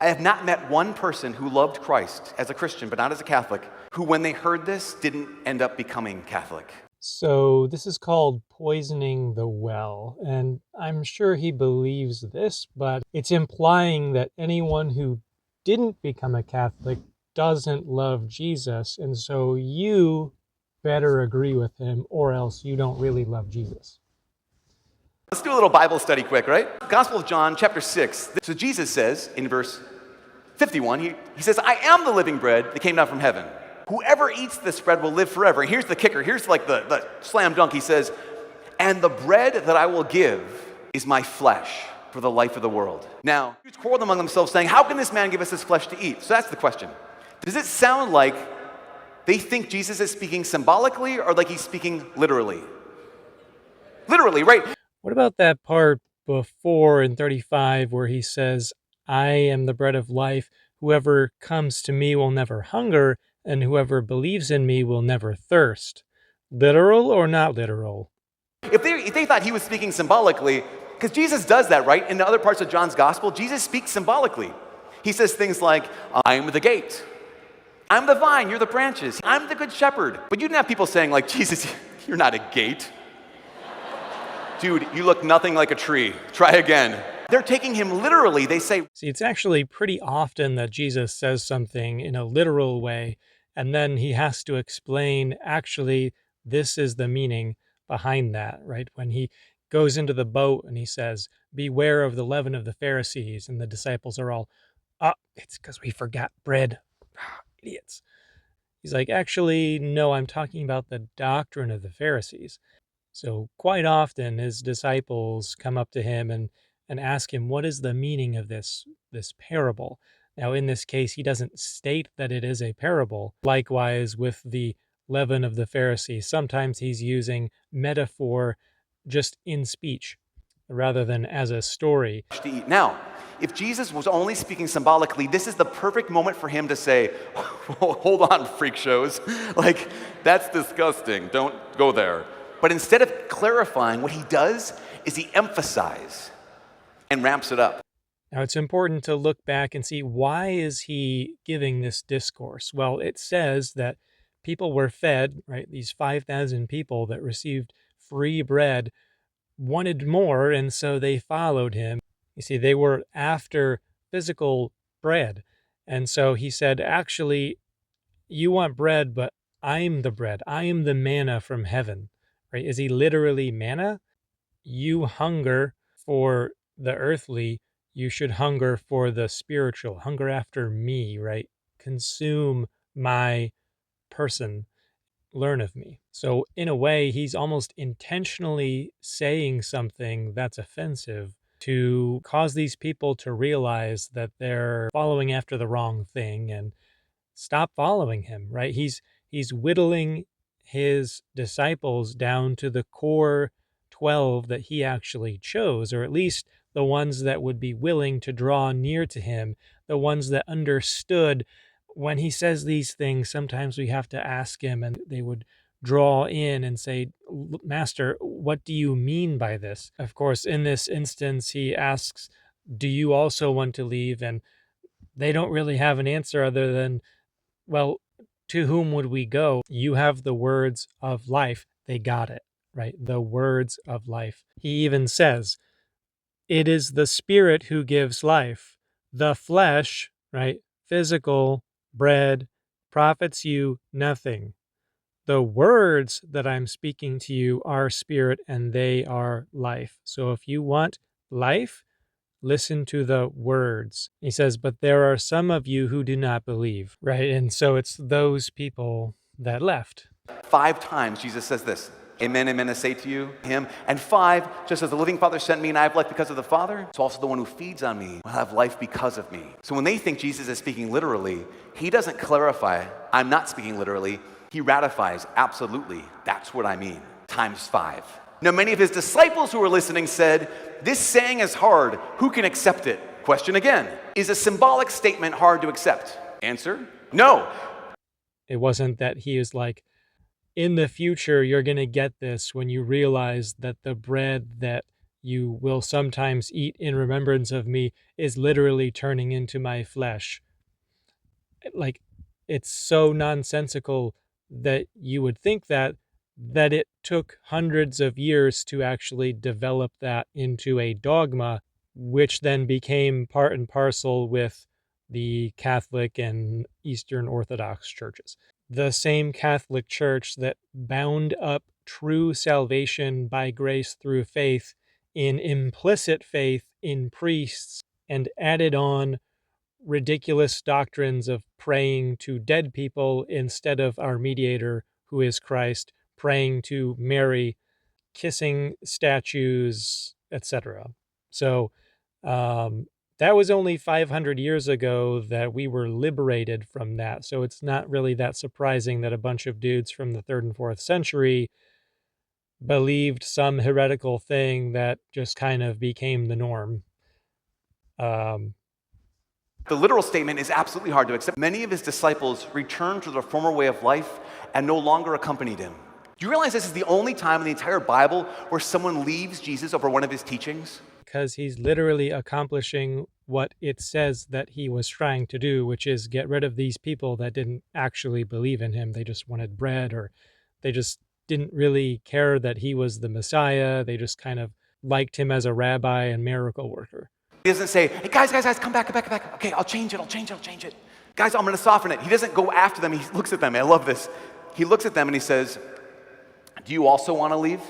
I have not met one person who loved Christ as a Christian, but not as a Catholic, who when they heard this didn't end up becoming Catholic. So this is called poisoning the well, and I'm sure he believes this, but it's implying that anyone who didn't become a Catholic doesn't love Jesus, and so you better agree with him or else you don't really love Jesus. Let's do a little Bible study quick, right? Gospel of John, chapter 6. So Jesus says in verse 51, he says, I am the living bread that came down from heaven. Whoever eats this bread will live forever. And here's the kicker. Here's like the slam dunk. He says, and the bread that I will give is my flesh for the life of the world. Now, Jews quarreled among themselves saying, how can this man give us his flesh to eat? So that's the question. Does it sound like they think Jesus is speaking symbolically or like he's speaking literally? Literally, right? What about that part before in 35 where he says, I am the bread of life. Whoever comes to me will never hunger, and whoever believes in me will never thirst. Literal or not literal? If they thought he was speaking symbolically, because Jesus does that, right? In the other parts of John's gospel, Jesus speaks symbolically. He says things like, I am the gate. I'm the vine, you're the branches. I'm the good shepherd. But you didn't have people saying like, Jesus, you're not a gate. Dude, you look nothing like a tree. Try again. They're taking him literally. They say, See, it's actually pretty often that Jesus says something in a literal way, and then he has to explain, actually, this is the meaning behind that, right? When he goes into the boat and he says, beware of the leaven of the Pharisees, and the disciples are all, it's because we forgot bread. Idiots. He's like, actually, no, I'm talking about the doctrine of the Pharisees. So quite often his disciples come up to him and ask him, what is the meaning of this parable? Now, in this case, he doesn't state that it is a parable. Likewise, with the leaven of the Pharisees, sometimes he's using metaphor just in speech rather than as a story. to eat. Now, if Jesus was only speaking symbolically, this is the perfect moment for him to say, hold on, freak shows. Like, that's disgusting. Don't go there. But instead of clarifying, what he does is he emphasizes and ramps it up. Now, it's important to look back and see, why is he giving this discourse? Well, it says that people were fed, right? These 5,000 people that received free bread wanted more, and so they followed him. You see, they were after physical bread. And so he said, actually, you want bread, but I'm the bread. I am the manna from heaven, right? Is he literally manna? You hunger for the earthly, you should hunger for the spiritual, hunger after me, right? Consume my person, learn of me. So in a way, he's almost intentionally saying something that's offensive to cause these people to realize that they're following after the wrong thing and stop following him, right? He's whittling his disciples down to the core 12 that he actually chose, or at least the ones that would be willing to draw near to him, the ones that understood when he says these things. Sometimes we have to ask him, and they would draw in and say, Master, what do you mean by this? Of course, in this instance, he asks, do you also want to leave? And they don't really have an answer other than, well, to whom would we go? You have the words of life. They got it, right? The words of life. He even says, it is the spirit who gives life. The flesh, right? Physical bread profits you nothing. The words that I'm speaking to you are spirit and they are life. So if you want life, listen to the words. He says, but there are some of you who do not believe, right? And so it's those people that left. 5 times Jesus says this, amen, amen, I say to you, him. And 5, just as the living Father sent me and I have life because of the Father, so also the one who feeds on me will have life because of me. So when they think Jesus is speaking literally, he doesn't clarify, I'm not speaking literally. He ratifies, absolutely, that's what I mean, times 5. Now, many of his disciples who were listening said, this saying is hard. Who can accept it? Question again. Is a symbolic statement hard to accept? Answer, no. It wasn't that he is like, in the future, you're going to get this when you realize that the bread that you will sometimes eat in remembrance of me is literally turning into my flesh. Like, it's so nonsensical that you would think that it took hundreds of years to actually develop that into a dogma, which then became part and parcel with the Catholic and Eastern Orthodox churches. The same Catholic Church that bound up true salvation by grace through faith in implicit faith in priests and added on ridiculous doctrines of praying to dead people instead of our mediator, who is Christ, praying to Mary, kissing statues, etc. So um, that was only 500 years ago that we were liberated from that. So it's not really that surprising that a bunch of dudes from the 3rd and 4th century believed some heretical thing that just kind of became the norm. The literal statement is absolutely hard to accept. Many of his disciples returned to their former way of life and no longer accompanied him. Do you realize this is the only time in the entire Bible where someone leaves Jesus over one of his teachings? Because he's literally accomplishing what it says that he was trying to do, which is get rid of these people that didn't actually believe in him. They just wanted bread, or they just didn't really care that he was the Messiah. They just kind of liked him as a rabbi and miracle worker. He doesn't say, hey, guys, come back. Okay, I'll change it. Guys, I'm going to soften it. He doesn't go after them. He looks at them. I love this. He looks at them and he says, do you also want to leave?